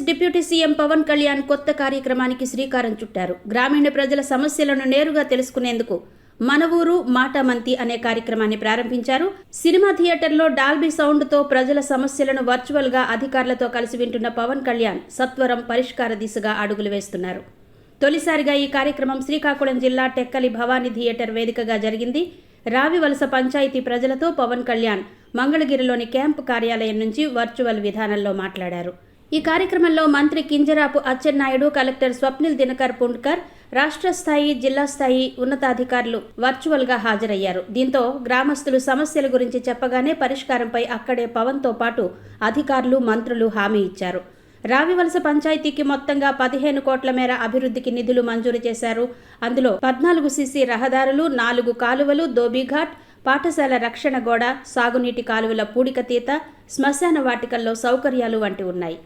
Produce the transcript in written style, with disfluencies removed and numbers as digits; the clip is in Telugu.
డిప్యూటీ సీఎం పవన్ కళ్యాణ్ కొత్త కార్యక్రమానికి శ్రీకారం చుట్టారు. గ్రామీణ ప్రజల సమస్యలను నేరుగా తెలుసుకునేందుకు మన ఊరు మాట మంతి అనే కార్యక్రమాన్ని ప్రారంభించారు. సినిమా థియేటర్లో డాల్బీ సౌండ్తో ప్రజల సమస్యలను వర్చువల్గా అధికారులతో కలిసి వింటున్న పవన్ కళ్యాణ్ సత్వరం పరిష్కార దిశగా అడుగులు వేస్తున్నారు. తొలిసారిగా ఈ కార్యక్రమం శ్రీకాకుళం జిల్లా టెక్కలి భవానీ థియేటర్ వేదికగా జరిగింది. రావివలస పంచాయతీ ప్రజలతో పవన్ కళ్యాణ్ మంగళగిరిలోని క్యాంపు కార్యాలయం నుంచి వర్చువల్ విధానంలో మాట్లాడారు. ఈ కార్యక్రమంలో మంత్రి కింజరాపు అచ్చెన్నాయుడు, కలెక్టర్ స్వప్నిల్ దినకర్ పుండ్కర్, రాష్ట్ర స్థాయి, జిల్లా స్థాయి ఉన్నతాధికారులు వర్చువల్గా హాజరయ్యారు. దీంతో గ్రామస్తులు సమస్యల గురించి చెప్పగానే పరిష్కారంపై అక్కడే పవన్తో పాటు అధికారులు, మంత్రులు హామీ ఇచ్చారు. రావివలస పంచాయతీకి మొత్తంగా 15 కోట్ల మేర అభివృద్ధికి నిధులు మంజూరు చేశారు. అందులో 14 సీసీ రహదారులు, 4 కాలువలు, దోబీఘాట్, పాఠశాల రక్షణ గోడ, సాగునీటి కాలువల పూడికతీత, శ్మశాన వాటికల్లో సౌకర్యాలు వంటి ఉన్నాయి.